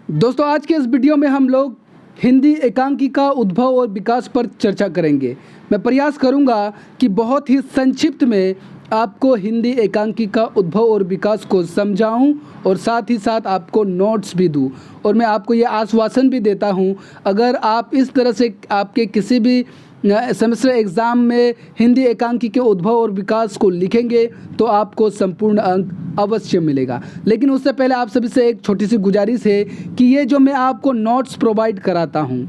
दोस्तों आज के इस वीडियो में हम लोग हिंदी एकांकी का उद्भव और विकास पर चर्चा करेंगे। मैं प्रयास करूंगा कि बहुत ही संक्षिप्त में आपको हिंदी एकांकी का उद्भव और विकास को समझाऊं और साथ ही साथ आपको नोट्स भी दूं। और मैं आपको ये आश्वासन भी देता हूं, अगर आप इस तरह से आपके किसी भी सेमेस्टर एग्ज़ाम में हिंदी एकांकी के उद्भव और विकास को लिखेंगे तो आपको संपूर्ण अंक अवश्य मिलेगा। लेकिन उससे पहले आप सभी से एक छोटी सी गुजारिश है कि ये जो मैं आपको नोट्स प्रोवाइड कराता हूँ,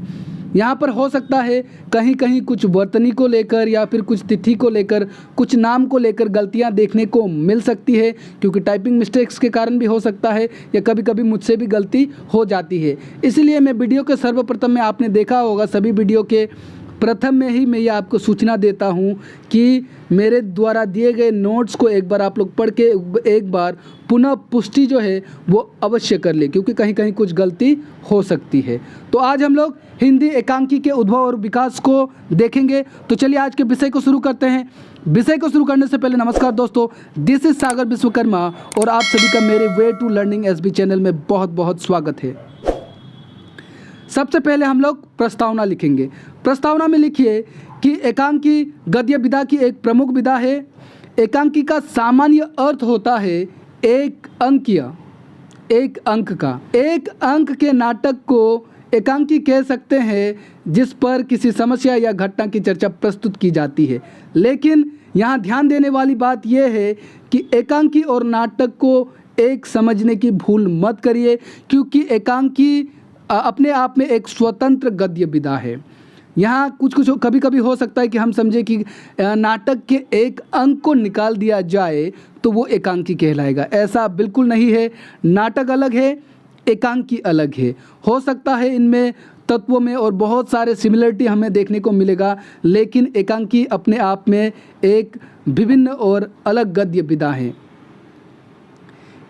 यहाँ पर हो सकता है कहीं कहीं कुछ वर्तनी को लेकर या फिर कुछ तिथि को लेकर, कुछ नाम को लेकर गलतियाँ देखने को मिल सकती है, क्योंकि टाइपिंग मिस्टेक्स के कारण भी हो सकता है या कभी कभी मुझसे भी गलती हो जाती है। इसलिए मैं वीडियो के सर्वप्रथम में आपने देखा होगा, सभी वीडियो के प्रथम में ही मैं ये आपको सूचना देता हूँ कि मेरे द्वारा दिए गए नोट्स को एक बार आप लोग पढ़ के एक बार पुनः पुष्टि जो है वो अवश्य कर ले, क्योंकि कहीं कहीं कुछ गलती हो सकती है। तो आज हम लोग हिंदी एकांकी के उद्भव और विकास को देखेंगे। तो चलिए आज के विषय को शुरू करते हैं। विषय को शुरू करने से पहले नमस्कार दोस्तों, दिस इज सागर विश्वकर्मा और आप सभी का मेरे way to learning SB channel में बहुत बहुत स्वागत है। सबसे पहले हम लोग प्रस्तावना लिखेंगे। प्रस्तावना में लिखिए कि एकांकी गद्य विधा की एक प्रमुख विधा है। एकांकी का सामान्य अर्थ होता है एक अंकीय, एक अंक का। एक अंक के नाटक को एकांकी कह सकते हैं जिस पर किसी समस्या या घटना की चर्चा प्रस्तुत की जाती है। लेकिन यहाँ ध्यान देने वाली बात यह है कि एकांकी और नाटक को एक समझने की भूल मत करिए, क्योंकि एकांकी अपने आप में एक स्वतंत्र गद्य विधा है। यहाँ कुछ कभी कभी हो सकता है कि हम समझे कि नाटक के एक अंक को निकाल दिया जाए तो वो एकांकी कहलाएगा। ऐसा बिल्कुल नहीं है। नाटक अलग है, एकांकी अलग है। हो सकता है इनमें तत्वों में और बहुत सारे सिमिलरिटी हमें देखने को मिलेगा, लेकिन एकांकी अपने आप में एक विभिन्न और अलग गद्य विधा है।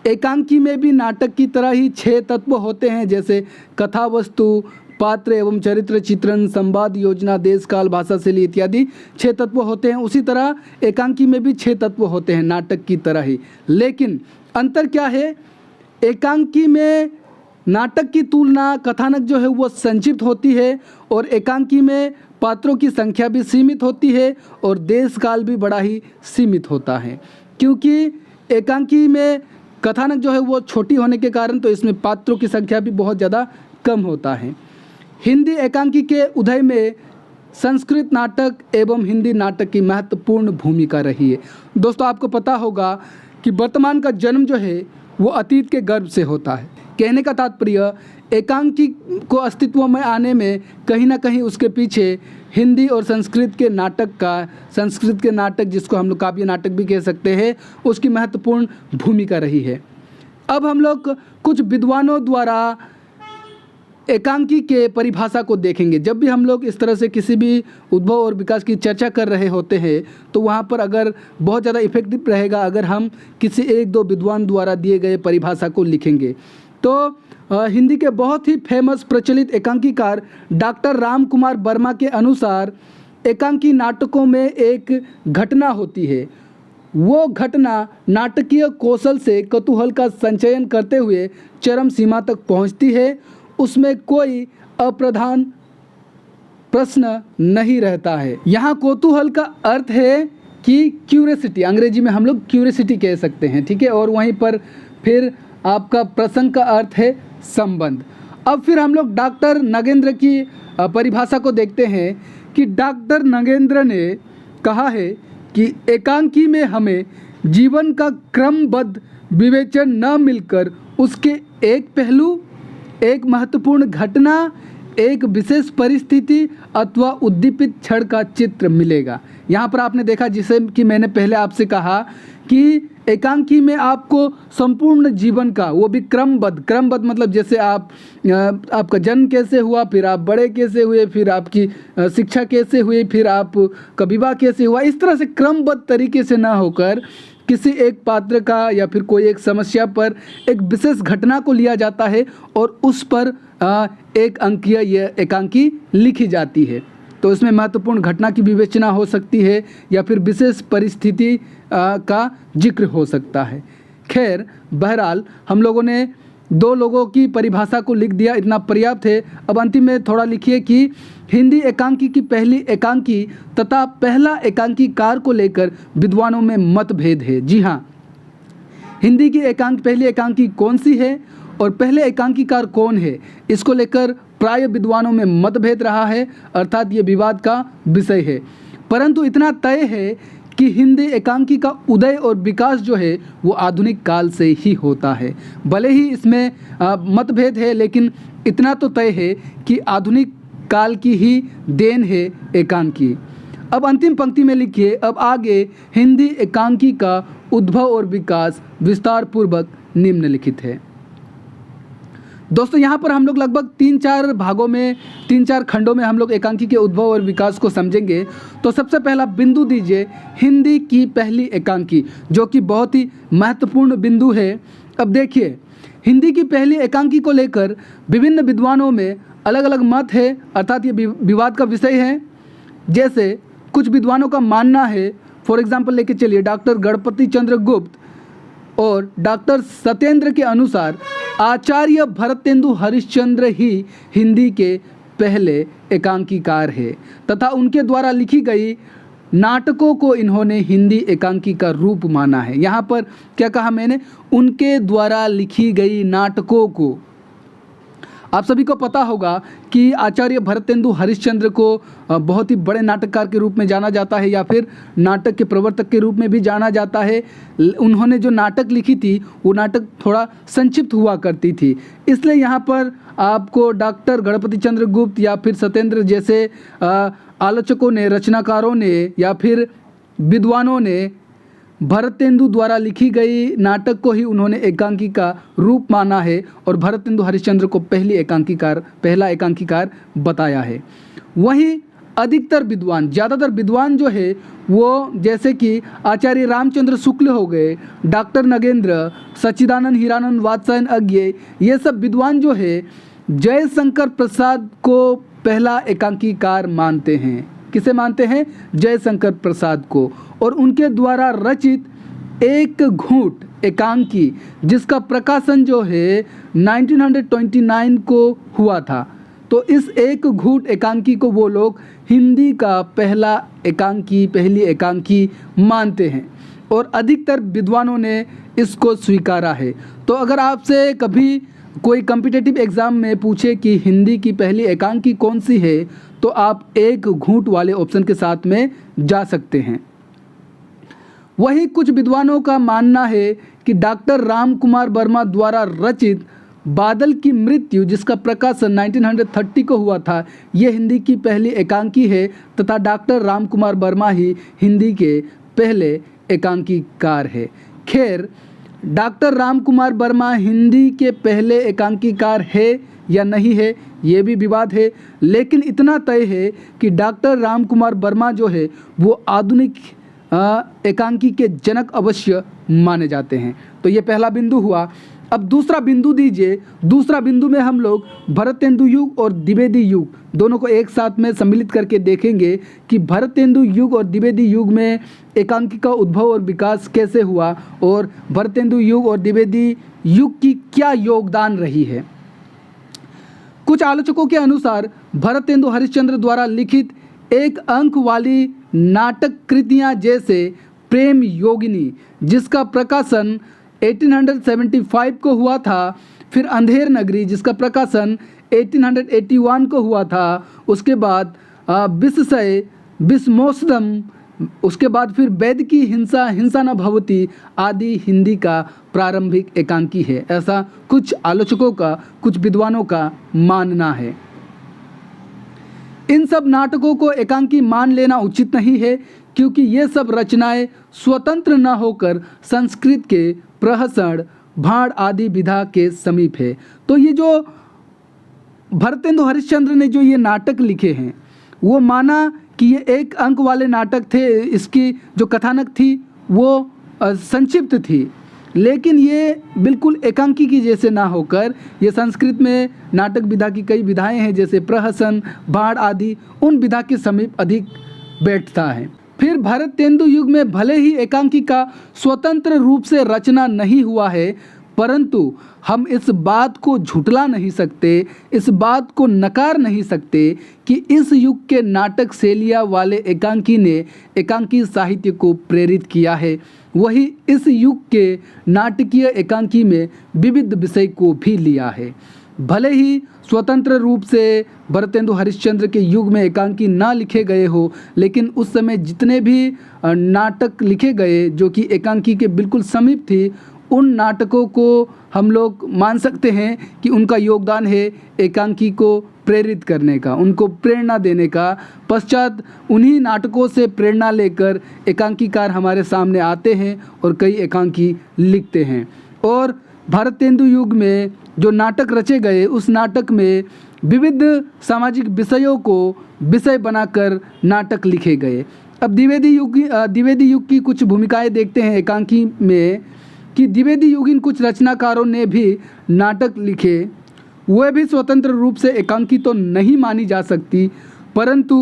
एकांकी में भी नाटक की तरह ही 6 तत्व होते हैं, जैसे कथा वस्तु, पात्र एवं चरित्र चित्रण, संवाद, योजना, देश काल, भाषा शैली इत्यादि 6 तत्व होते हैं। उसी तरह एकांकी में भी 6 तत्व होते हैं नाटक की तरह ही। लेकिन अंतर क्या है? एकांकी में नाटक की तुलना कथानक जो है वो संक्षिप्त होती है और एकांकी में पात्रों की संख्या भी सीमित होती है और देश काल भी बड़ा ही सीमित होता है। क्योंकि एकांकी में कथानक जो है वो छोटी होने के कारण तो इसमें पात्रों की संख्या भी बहुत ज़्यादा कम होता है। हिंदी एकांकी के उदय में संस्कृत नाटक एवं हिंदी नाटक की महत्वपूर्ण भूमिका रही है। दोस्तों आपको पता होगा कि वर्तमान का जन्म जो है वो अतीत के गर्भ से होता है। कहने का तात्पर्य एकांकी को अस्तित्व में आने में कहीं ना कहीं उसके पीछे हिंदी और संस्कृत के नाटक जिसको हम लोग काव्य नाटक भी कह सकते हैं, उसकी महत्वपूर्ण भूमिका रही है। अब हम लोग कुछ विद्वानों द्वारा एकांकी के परिभाषा को देखेंगे। जब भी हम लोग इस तरह से किसी भी उद्भव और विकास की चर्चा कर रहे होते हैं तो वहाँ पर अगर बहुत ज़्यादा इफेक्टिव रहेगा अगर हम किसी एक दो विद्वान द्वारा दिए गए परिभाषा को लिखेंगे। तो हिंदी के बहुत ही फेमस प्रचलित एकांकीकार डॉक्टर राम कुमार वर्मा के अनुसार एकांकी नाटकों में एक घटना होती है। वो घटना नाटकीय कौशल से कौतूहल का संचयन करते हुए चरम सीमा तक पहुंचती है। उसमें कोई अप्रधान प्रश्न नहीं रहता है। यहाँ कौतूहल का अर्थ है कि क्यूरियोसिटी, अंग्रेजी में हम लोग क्यूरियोसिटी कह सकते हैं, ठीक है। और वहीं पर फिर आपका प्रसंग का अर्थ है संबंध। अब फिर हम लोग डॉक्टर नगेंद्र की परिभाषा को देखते हैं कि डॉक्टर नगेंद्र ने कहा है कि एकांकी में हमें जीवन का क्रमबद्ध विवेचन न मिलकर उसके एक पहलू, एक महत्वपूर्ण घटना, एक विशेष परिस्थिति अथवा उद्दीपित क्षण का चित्र मिलेगा। यहाँ पर आपने देखा, जिसे कि मैंने पहले आपसे कहा कि एकांकी में आपको संपूर्ण जीवन का, वो भी क्रमबद्ध मतलब जैसे आपका जन्म कैसे हुआ, फिर आप बड़े कैसे हुए, फिर आपकी शिक्षा कैसे हुई, फिर आपका विवाह कैसे हुआ, इस तरह से क्रमबद्ध तरीके से ना होकर किसी एक पात्र का या फिर कोई एक समस्या पर एक विशेष घटना को लिया जाता है और उस पर एक अंकीय यह एकांकी लिखी जाती है। तो इसमें महत्वपूर्ण घटना की विवेचना हो सकती है या फिर विशेष परिस्थिति का जिक्र हो सकता है। खैर बहरहाल हम लोगों ने दो लोगों की परिभाषा को लिख दिया, इतना पर्याप्त है। अब अंतिम में थोड़ा लिखिए कि हिंदी एकांकी की पहली एकांकी तथा पहला एकांकीकार को लेकर विद्वानों में मतभेद है। जी हाँ, हिंदी की पहली एकांकी कौन सी है और पहले एकांकीकार कौन है, इसको लेकर प्राय विद्वानों में मतभेद रहा है, अर्थात ये विवाद का विषय है। परंतु इतना तय है कि हिंदी एकांकी का उदय और विकास जो है वो आधुनिक काल से ही होता है। भले ही इसमें मतभेद है, लेकिन इतना तो तय है कि आधुनिक काल की ही देन है एकांकी। अब अंतिम पंक्ति में लिखिए, अब आगे हिंदी एकांकी का उद्भव और विकास विस्तार पूर्वक निम्नलिखित है। दोस्तों, यहाँ पर हम लोग लगभग 3-4 भागों में, 3-4 खंडों में हम लोग एकांकी के उद्भव और विकास को समझेंगे। तो सबसे पहला बिंदु दीजिए हिंदी की पहली एकांकी, जो कि बहुत ही महत्वपूर्ण बिंदु है। अब देखिए, हिंदी की पहली एकांकी को लेकर विभिन्न विद्वानों में अलग अलग मत है, अर्थात ये विवाद का विषय है। जैसे कुछ विद्वानों का मानना है, फॉर एग्जाम्पल लेके चलिए, डॉक्टर गणपति चंद्र गुप्त और डॉक्टर सत्येंद्र के अनुसार आचार्य भरतेंदु हरिश्चंद्र ही हिंदी के पहले एकांकीकार है तथा उनके द्वारा लिखी गई नाटकों को इन्होंने हिंदी एकांकी का रूप माना है। यहाँ पर क्या कहा मैंने, उनके द्वारा लिखी गई नाटकों को। आप सभी को पता होगा कि आचार्य भरतेंदु हरिश्चंद्र को बहुत ही बड़े नाटककार के रूप में जाना जाता है, या फिर नाटक के प्रवर्तक के रूप में भी जाना जाता है। उन्होंने जो नाटक लिखी थी वो नाटक थोड़ा संक्षिप्त हुआ करती थी, इसलिए यहाँ पर आपको डॉक्टर गणपति चंद्र गुप्त या फिर सत्येंद्र जैसे आलोचकों ने, रचनाकारों ने या फिर विद्वानों ने भरतेंदु द्वारा लिखी गई नाटक को ही उन्होंने एकांकी का रूप माना है और भरतेंदु हरिश्चंद्र को पहला एकांकीकार बताया है। वहीं अधिकतर विद्वान, ज़्यादातर विद्वान जो है वो, जैसे कि आचार्य रामचंद्र शुक्ल हो गए, डॉक्टर नगेंद्र, सच्चिदानंद हीरानंद वात्सायन अज्ञे, ये सब विद्वान जो है जयशंकर प्रसाद को पहला एकांकीकार मानते हैं। किसे मानते हैं? जयशंकर प्रसाद को। और उनके द्वारा रचित एक घूंट एकांकी, जिसका प्रकाशन जो है 1929 को हुआ था, तो इस एक घूंट एकांकी को वो लोग हिंदी का पहली एकांकी मानते हैं और अधिकतर विद्वानों ने इसको स्वीकारा है। तो अगर आपसे कभी कोई कॉम्पिटिटिव एग्ज़ाम में पूछे कि हिंदी की पहली एकांकी कौन सी है, तो आप एक घूंट वाले ऑप्शन के साथ में जा सकते हैं। वही कुछ विद्वानों का मानना है कि डॉक्टर राम कुमार वर्मा द्वारा रचित बादल की मृत्यु, जिसका प्रकाशन 1930 को हुआ था, ये हिंदी की पहली एकांकी है तथा डॉक्टर राम कुमार वर्मा ही हिंदी के पहले एकांकीकार है। खैर, डॉक्टर राम कुमार वर्मा हिंदी के पहले एकांकीकार है या नहीं है, ये भी विवाद है, लेकिन इतना तय है कि डॉक्टर राम कुमार वर्मा जो है वो आधुनिक एकांकी के जनक अवश्य माने जाते हैं। तो ये पहला बिंदु हुआ। अब दूसरा बिंदु दीजिए। दूसरा बिंदु में हम लोग भरतेंदु युग और द्विवेदी युग दोनों को एक साथ में सम्मिलित करके देखेंगे कि भरतेंदु युग और द्विवेदी युग में एकांकी का उद्भव और विकास कैसे हुआ और भरतेंदु युग और द्विवेदी युग की क्या योगदान रही है। कुछ आलोचकों के अनुसार भरतेंदु हरिश्चंद्र द्वारा लिखित एक अंक वाली नाटक कृतियाँ जैसे प्रेम योगिनी, जिसका प्रकाशन 1875 को हुआ था, फिर अंधेर नगरी, जिसका प्रकाशन 1881 को हुआ था, उसके बाद विषय विस्मोसदम, उसके बाद फिर वैद की हिंसा न भवती आदि हिंदी का प्रारंभिक एकांकी है। ऐसा कुछ आलोचकों का, कुछ विद्वानों का मानना है। इन सब नाटकों को एकांकी मान लेना उचित नहीं है, क्योंकि ये सब रचनाएं स्वतंत्र न होकर संस्कृत के प्रहसन, भाड़ आदि विधा के समीप है। तो ये जो भरतेंदु हरिश्चंद्र ने जो ये नाटक लिखे हैं, वो माना कि ये एक अंक वाले नाटक थे, इसकी जो कथानक थी वो संक्षिप्त थी, लेकिन ये बिल्कुल एकांकी की जैसे ना होकर ये संस्कृत में नाटक विधा की कई विधाएं हैं, जैसे प्रहसन, भाड़ आदि, उन विधा के समीप अधिक बैठता है। फिर भरतेंदु युग में भले ही एकांकी का स्वतंत्र रूप से रचना नहीं हुआ है, परंतु हम इस बात को झुठला नहीं सकते, इस बात को नकार नहीं सकते कि इस युग के नाटक शैलियाँ वाले एकांकी ने एकांकी साहित्य को प्रेरित किया है। वही इस युग के नाटकीय एकांकी में विविध विषय को भी लिया है। भले ही स्वतंत्र रूप से भरतेंदु हरिश्चंद्र के युग में एकांकी ना लिखे गए हो, लेकिन उस समय जितने भी नाटक लिखे गए जो कि एकांकी के बिल्कुल समीप थी, उन नाटकों को हम लोग मान सकते हैं कि उनका योगदान है एकांकी को प्रेरित करने का, उनको प्रेरणा देने का। पश्चात उन्हीं नाटकों से प्रेरणा लेकर एकांकीकार हमारे सामने आते हैं और कई एकांकी लिखते हैं। और भारतेंदु युग में जो नाटक रचे गए, उस नाटक में विविध सामाजिक विषयों को विषय बनाकर नाटक लिखे गए। अब द्विवेदी युग की कुछ भूमिकाएं देखते हैं एकांकी में कि द्विवेदी युगीन कुछ रचनाकारों ने भी नाटक लिखे। वह भी स्वतंत्र रूप से एकांकी तो नहीं मानी जा सकती, परंतु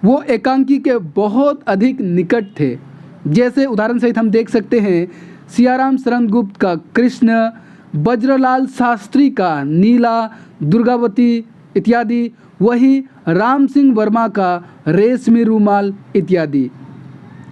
वो एकांकी के बहुत अधिक निकट थे। जैसे उदाहरण सहित हम देख सकते हैं सियाराम शरणगुप्त का कृष्ण, वज्रलाल शास्त्री का नीला, दुर्गावती इत्यादि, वही राम सिंह वर्मा का रेशमी रूमाल इत्यादि।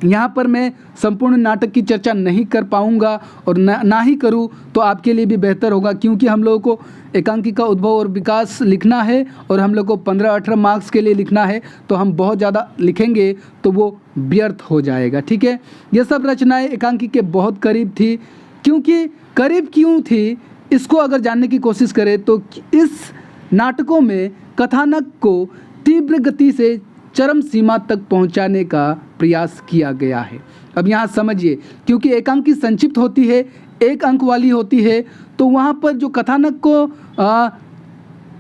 यहाँ पर मैं संपूर्ण नाटक की चर्चा नहीं कर पाऊँगा और ना ही करूँ तो आपके लिए भी बेहतर होगा, क्योंकि हम लोगों को एकांकी का उद्भव और विकास लिखना है और हम लोग को 15-18 मार्क्स के लिए लिखना है, तो हम बहुत ज़्यादा लिखेंगे तो वो व्यर्थ हो जाएगा। ठीक है, ये सब रचनाएं एकांकी के बहुत करीब थी। क्योंकि करीब क्यों थी, इसको अगर जानने की कोशिश करें तो इस नाटकों में कथानक को तीव्र गति से चरम सीमा तक पहुंचाने का प्रयास किया गया है। अब यहाँ समझिए, क्योंकि एकांकी संक्षिप्त होती है, एक अंक वाली होती है, तो वहाँ पर जो कथानक को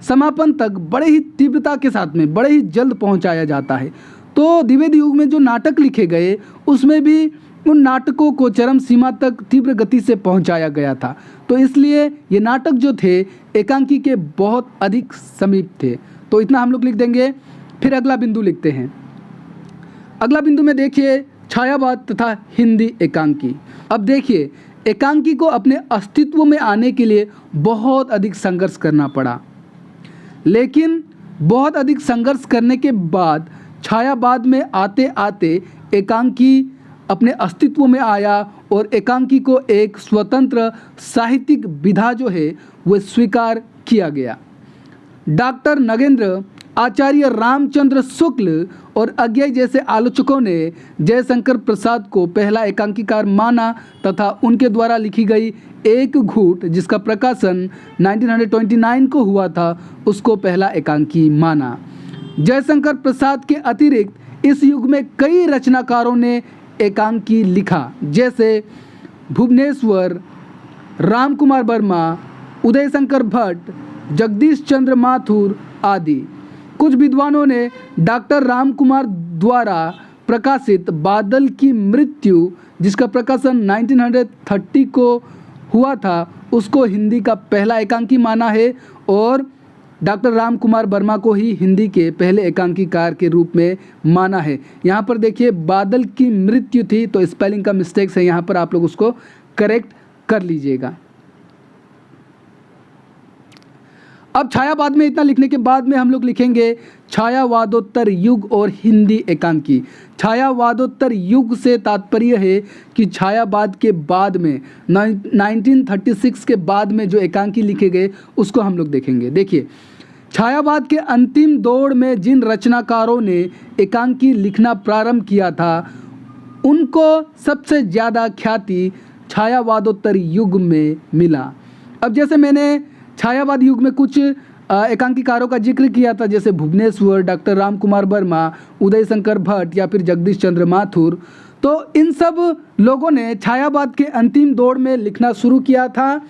समापन तक बड़े ही तीव्रता के साथ में बड़े ही जल्द पहुँचाया जाता है। तो द्विवेदी युग में जो नाटक लिखे गए उसमें भी उन नाटकों को चरम सीमा तक तीव्र गति से पहुंचाया गया था। तो इसलिए ये नाटक जो थे एकांकी के बहुत अधिक समीप थे। तो इतना हम लोग लिख देंगे। फिर अगला बिंदु लिखते हैं। अगला बिंदु में देखिए छायावाद तथा हिंदी एकांकी। अब देखिए एकांकी को अपने अस्तित्व में आने के लिए बहुत अधिक संघर्ष करना पड़ा, लेकिन बहुत अधिक संघर्ष करने के बाद छायावाद में आते आते एकांकी अपने अस्तित्व में आया और एकांकी को एक स्वतंत्र साहित्यिक विधा जो है वह स्वीकार किया गया। डॉक्टर नगेंद्र, आचार्य रामचंद्र शुक्ल और अज्ञेय जैसे आलोचकों ने जयशंकर प्रसाद को पहला एकांकीकार माना तथा उनके द्वारा लिखी गई एक घूंट, जिसका प्रकाशन 1929 को हुआ था, उसको पहला एकांकी माना। जयशंकर प्रसाद के अतिरिक्त इस युग में कई रचनाकारों ने एकांकी लिखा, जैसे भुवनेश्वर, राम कुमार वर्मा, उदय शंकर भट्ट, जगदीश चंद्र माथुर आदि। कुछ विद्वानों ने डॉक्टर राम कुमार द्वारा प्रकाशित बादल की मृत्यु, जिसका प्रकाशन 1930 को हुआ था, उसको हिंदी का पहला एकांकी माना है और डॉक्टर राम कुमार वर्मा को ही हिंदी के पहले एकांकीकार के रूप में माना है। यहाँ पर देखिए बादल की मृत्यु थी, तो स्पेलिंग का मिस्टेक्स है, यहाँ पर आप लोग उसको करेक्ट कर लीजिएगा। अब छायावाद में इतना लिखने के बाद में हम लोग लिखेंगे छायावादोत्तर युग और हिंदी एकांकी। छायावादोत्तर युग से तात्पर्य है कि छायावाद के बाद में 1936 के बाद में जो एकांकी लिखे गए उसको हम लोग देखेंगे। देखिए छायावाद के अंतिम दौर में जिन रचनाकारों ने एकांकी लिखना प्रारंभ किया था उनको सबसे ज़्यादा ख्याति छायावादोत्तर युग में मिला। अब जैसे मैंने छायावाद युग में कुछ एकांकीकारों का जिक्र किया था, जैसे भुवनेश्वर, डॉक्टर राम कुमार वर्मा, उदय शंकर भट्ट या फिर जगदीश चंद्र माथुर, तो इन सब लोगों ने छायावाद के अंतिम दौर में लिखना शुरू किया था।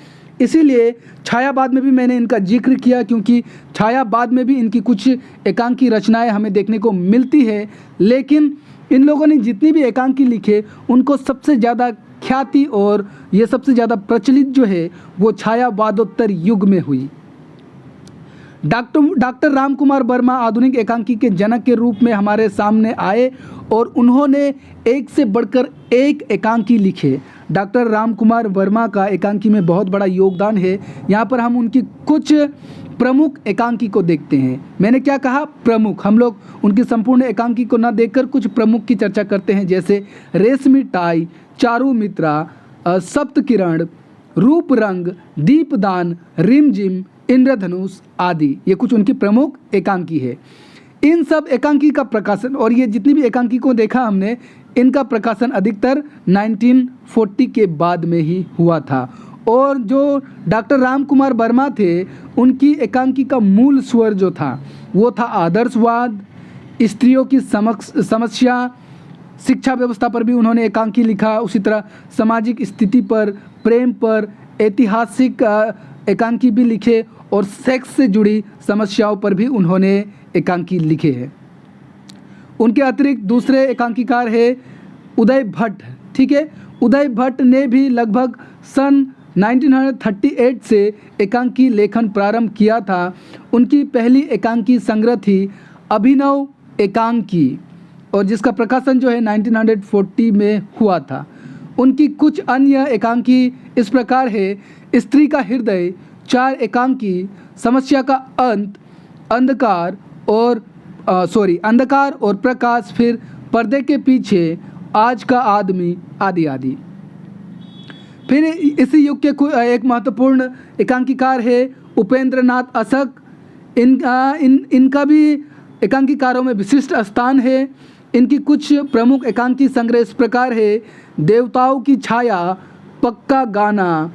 इसीलिए छायावाद में भी मैंने इनका जिक्र किया, क्योंकि छायावाद में भी इनकी कुछ एकांकी रचनाएं हमें देखने को मिलती है, लेकिन इन लोगों ने जितनी भी एकांकी लिखे उनको सबसे ज़्यादा ख्याति और ये सबसे ज़्यादा प्रचलित जो है वो छायावादोत्तर युग में हुई। डॉक्टर राम कुमार वर्मा आधुनिक एकांकी के जनक के रूप में हमारे सामने आए और उन्होंने एक से बढ़कर एक एकांकी लिखे। डॉक्टर राम कुमार वर्मा का एकांकी में बहुत बड़ा योगदान है। यहाँ पर हम उनकी कुछ प्रमुख एकांकी को देखते हैं। मैंने क्या कहा, प्रमुख। हम लोग उनकी संपूर्ण एकांकी को ना देखकर कुछ प्रमुख की चर्चा करते हैं, जैसे रेशमी टाई, चारू मित्रा, सप्तकिरण, रूप रंग, दीपदान, रिमझिम, इंद्रधनुष आदि। ये कुछ उनकी प्रमुख एकांकी है। इन सब एकांकी का प्रकाशन, और ये जितनी भी एकांकी को देखा हमने, इनका प्रकाशन अधिकतर 1940 के बाद में ही हुआ था। और जो डॉक्टर राम कुमार वर्मा थे, उनकी एकांकी का मूल स्वर जो था वो था आदर्शवाद, स्त्रियों की समस्या, शिक्षा व्यवस्था पर भी उन्होंने एकांकी लिखा। उसी तरह सामाजिक स्थिति पर, प्रेम पर, ऐतिहासिक एकांकी भी लिखे, और सेक्स से जुड़ी समस्याओं पर भी उन्होंने एकांकी लिखे हैं। उनके अतिरिक्त दूसरे एकांकीकार है उदय भट्ट। ठीक है, उदय भट्ट ने भी लगभग सन 1938 से एकांकी लेखन प्रारंभ किया था। उनकी पहली एकांकी संग्रह थी अभिनव एकांकी, और जिसका प्रकाशन जो है 1940 में हुआ था। उनकी कुछ अन्य एकांकी इस प्रकार है: स्त्री का हृदय, 4 एकांकी, समस्या का अंत, अंधकार और प्रकाश, फिर पर्दे के पीछे, आज का आदमी आदि आदि। फिर इसी युग के एक महत्वपूर्ण एकांकीकार है उपेंद्र नाथ अशक। इनका भी एकांकीकारों में विशिष्ट स्थान है। इनकी कुछ प्रमुख एकांकी संग्रह इस प्रकार है: देवताओं की छाया, पक्का गाना,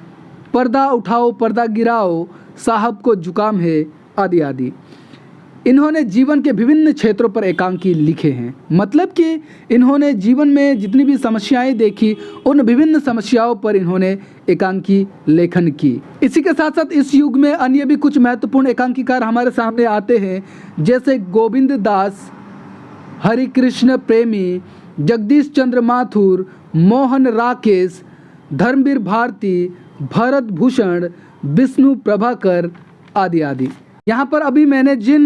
पर्दा उठाओ पर्दा गिराओ, साहब को जुकाम है आदि आदि। इन्होंने जीवन के विभिन्न क्षेत्रों पर एकांकी लिखे हैं। मतलब कि इन्होंने जीवन में जितनी भी समस्याएं देखी, उन विभिन्न समस्याओं पर इन्होंने एकांकी लेखन की। इसी के साथ साथ इस युग में अन्य भी कुछ महत्वपूर्ण एकांकीकार हमारे सामने आते हैं, जैसे गोविंद दास, हरिकृष्ण प्रेमी, जगदीश चंद्र माथुर, मोहन राकेश, धर्मवीर भारती, भरत भूषण, विष्णु प्रभाकर आदि आदि। यहाँ पर अभी मैंने जिन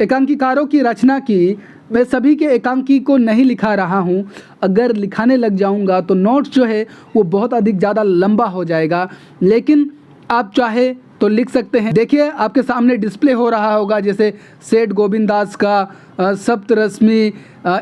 एकांकीकारों की रचना की, मैं सभी के एकांकी को नहीं लिखा रहा हूँ। अगर लिखाने लग जाऊँगा तो नोट्स जो है वो बहुत अधिक ज़्यादा लंबा हो जाएगा, लेकिन आप चाहे तो लिख सकते हैं। देखिए आपके सामने डिस्प्ले हो रहा होगा, जैसे सेठ गोविंद दास का सप्तरश्मि,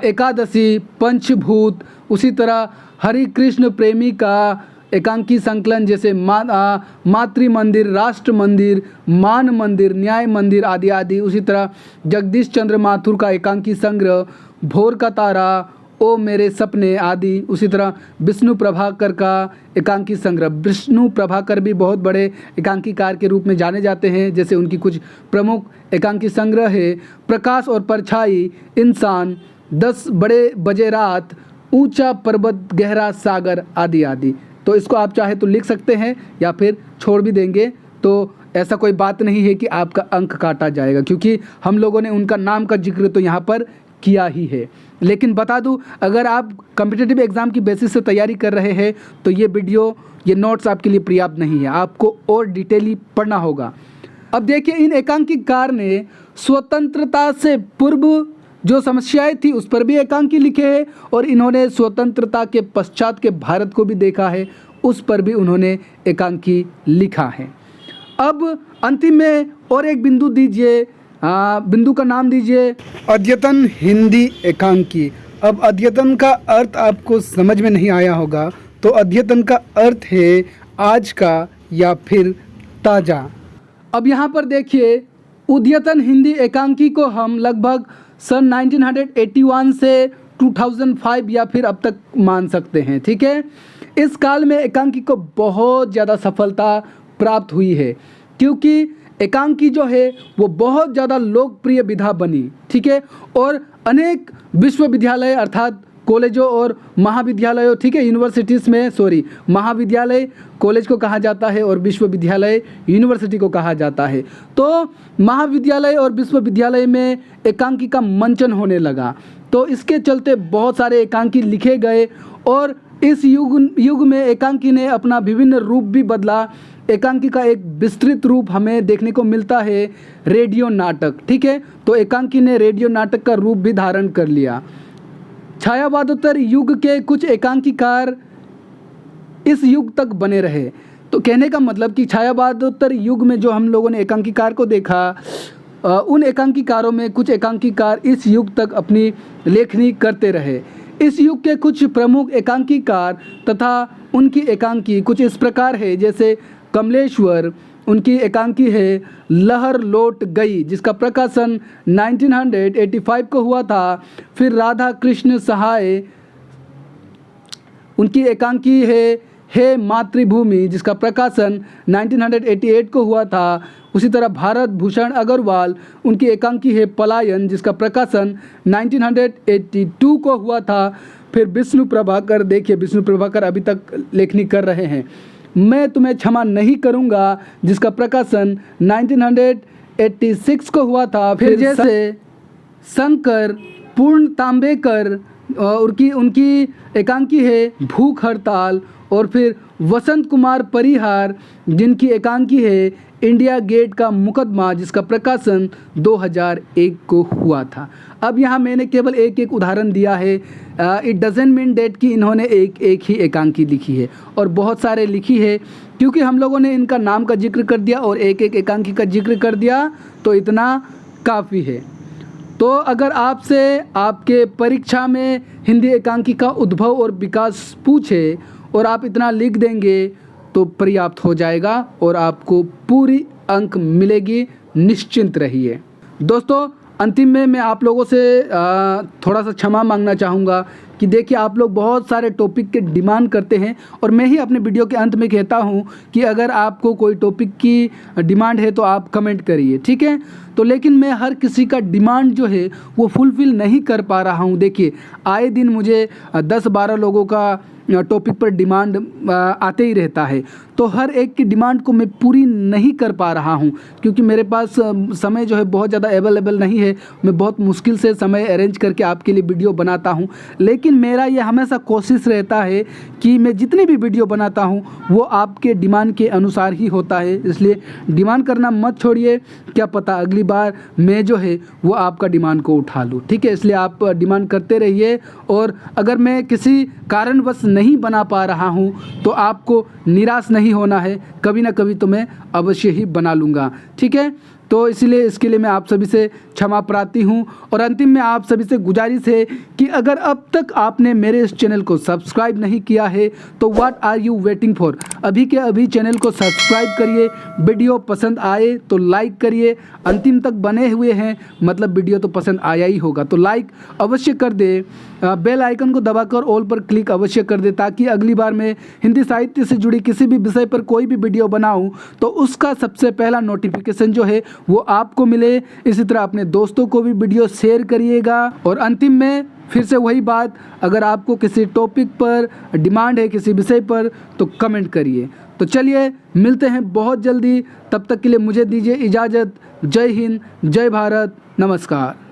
एकादशी, पंचभूत, उसी तरह हरिकृष्ण प्रेमी का एकांकी संकलन जैसे मातृ मंदिर, राष्ट्र मंदिर, मान मंदिर, न्याय मंदिर आदि आदि। उसी तरह जगदीश चंद्र माथुर का एकांकी संग्रह भोर का तारा, ओ मेरे सपने आदि। उसी तरह विष्णु प्रभाकर का एकांकी संग्रह। विष्णु प्रभाकर भी बहुत बड़े एकांकीकार के रूप में जाने जाते हैं। जैसे उनकी कुछ प्रमुख एकांकी संग्रह है प्रकाश और परछाई, इंसान, 10 बड़े बजे रात, ऊंचा पर्वत गहरा सागर आदि आदि। तो इसको आप चाहे तो लिख सकते हैं या फिर छोड़ भी देंगे, तो ऐसा कोई बात नहीं है कि आपका अंक काटा जाएगा, क्योंकि हम लोगों ने उनका नाम का जिक्र तो यहाँ पर किया ही है। लेकिन बता दूं, अगर आप कॉम्पिटिटिव एग्ज़ाम की बेसिस से तैयारी कर रहे हैं तो ये वीडियो, ये नोट्स आपके लिए पर्याप्त नहीं है, आपको और डिटेली पढ़ना होगा। अब देखिए, इन एकांकीकार ने स्वतंत्रता से पूर्व जो समस्याएं थी उस पर भी एकांकी लिखे हैं, और इन्होंने स्वतंत्रता के पश्चात के भारत को भी देखा है, उस पर भी उन्होंने एकांकी लिखा है। अब अंतिम में और एक बिंदु दीजिए, बिंदु का नाम दीजिए अद्यतन हिंदी एकांकी। अब अद्यतन का अर्थ आपको समझ में नहीं आया होगा, तो अद्यतन का अर्थ है आज का या फिर ताज़ा। अब यहाँ पर देखिए, अद्यतन हिंदी एकांकी को हम लगभग सन 1981 से 2005 या फिर अब तक मान सकते हैं। ठीक है, इस काल में एकांकी को बहुत ज़्यादा सफलता प्राप्त हुई है, क्योंकि एकांकी जो है वो बहुत ज़्यादा लोकप्रिय विधा बनी। ठीक है, और अनेक विश्वविद्यालय अर्थात कॉलेजों और महाविद्यालयों, ठीक है, यूनिवर्सिटीज़ में, महाविद्यालय कॉलेज को कहा जाता है और विश्वविद्यालय यूनिवर्सिटी को कहा जाता है। तो महाविद्यालय और विश्वविद्यालय में एकांकी का मंचन होने लगा, तो इसके चलते बहुत सारे एकांकी लिखे गए, और इस युग में एकांकी ने अपना विभिन्न रूप भी बदला। एकांकी का एक विस्तृत रूप हमें देखने को मिलता है रेडियो नाटक। ठीक है, तो एकांकी ने रेडियो नाटक का रूप भी धारण कर लिया। छायावादोत्तर युग के कुछ एकांकीकार इस युग तक बने रहे। तो कहने का मतलब कि छायावादोत्तर युग में जो हम लोगों ने एकांकीकार को देखा, उन एकांकीकारों में कुछ एकांकीकार इस युग तक अपनी लेखनी करते रहे। इस युग के कुछ प्रमुख एकांकीकार तथा उनकी एकांकी कुछ इस प्रकार है, जैसे कमलेश्वर, उनकी एकांकी है लहर लौट गई, जिसका प्रकाशन 1985 को हुआ था। फिर राधा कृष्ण सहाय, उनकी एकांकी है हे मातृभूमि, जिसका प्रकाशन 1988 को हुआ था। उसी तरह भारत भूषण अग्रवाल, उनकी एकांकी है पलायन, जिसका प्रकाशन 1982 को हुआ था। फिर विष्णु प्रभाकर, देखिए विष्णु प्रभाकर अभी तक लेखनी कर रहे हैं। मैं तुम्हें क्षमा नहीं करूंगा, जिसका प्रकाशन 1986 को हुआ था। फिर जैसे शंकर पूर्ण तांबेकर, उनकी एकांकी है भूख हड़ताल। और फिर वसंत कुमार परिहार, जिनकी एकांकी है इंडिया गेट का मुकदमा, जिसका प्रकाशन 2001 को हुआ था। अब यहाँ मैंने केवल एक एक उदाहरण दिया है। इट डजेंट मीन डेट कि इन्होंने एक ही एकांकी लिखी है, और बहुत सारे लिखी है, क्योंकि हम लोगों ने इनका नाम का जिक्र कर दिया और एक एक एकांकी का जिक्र कर दिया, तो इतना काफ़ी है। तो अगर आपसे आपके परीक्षा में हिंदी एकांकी का उद्भव और विकास पूछे और आप इतना लिख देंगे तो पर्याप्त हो जाएगा और आपको पूरी अंक मिलेगी, निश्चिंत रहिए। दोस्तों, अंतिम में मैं आप लोगों से थोड़ा सा क्षमा मांगना चाहूँगा कि देखिए आप लोग बहुत सारे टॉपिक के डिमांड करते हैं, और मैं ही अपने वीडियो के अंत में कहता हूँ कि अगर आपको कोई टॉपिक की डिमांड है तो आप कमेंट करिए, ठीक है। तो लेकिन मैं हर किसी का डिमांड जो है वो फुलफ़िल नहीं कर पा रहा हूँ। देखिए आए दिन मुझे 10-12 लोगों का टॉपिक पर डिमांड आते ही रहता है, तो हर एक की डिमांड को मैं पूरी नहीं कर पा रहा हूं, क्योंकि मेरे पास समय जो है बहुत ज़्यादा अवेलेबल नहीं है। मैं बहुत मुश्किल से समय अरेंज करके आपके लिए वीडियो बनाता हूं, लेकिन मेरा ये हमेशा कोशिश रहता है कि मैं जितनी भी वीडियो बनाता हूं वो आपके डिमांड के अनुसार ही होता है। इसलिए डिमांड करना मत छोड़िए, क्या पता अगली बार मैं जो है वो आपका डिमांड को उठा लूँ, ठीक है। इसलिए आप डिमांड करते रहिए, और अगर मैं किसी कारणवश नहीं बना पा रहा हूं तो आपको निराश नहीं होना है, कभी ना कभी तो मैं अवश्य ही बना लूँगा, ठीक है। तो इसलिए इसके लिए मैं आप सभी से क्षमा प्रार्थी हूं, और अंतिम में आप सभी से गुजारिश है कि अगर अब तक आपने मेरे इस चैनल को सब्सक्राइब नहीं किया है तो what are you waiting for, अभी के अभी चैनल को सब्सक्राइब करिए। वीडियो पसंद आए तो लाइक करिए, अंतिम तक बने हुए हैं मतलब वीडियो तो पसंद आया ही होगा, तो लाइक अवश्य कर दे। बेल आइकन को दबाकर ऑल पर क्लिक अवश्य कर दे, ताकि अगली बार मैं हिंदी साहित्य से जुड़ी किसी भी विषय पर कोई भी वीडियो बनाऊं तो उसका सबसे पहला नोटिफिकेशन जो है वो आपको मिले। इसी तरह अपने दोस्तों को भी वीडियो शेयर करिएगा। और अंतिम में फिर से वही बात, अगर आपको किसी टॉपिक पर डिमांड है, किसी विषय पर, तो कमेंट करिए। तो चलिए मिलते हैं बहुत जल्दी, तब तक के लिए मुझे दीजिए इजाज़त। जय हिंद, जय भारत, नमस्कार।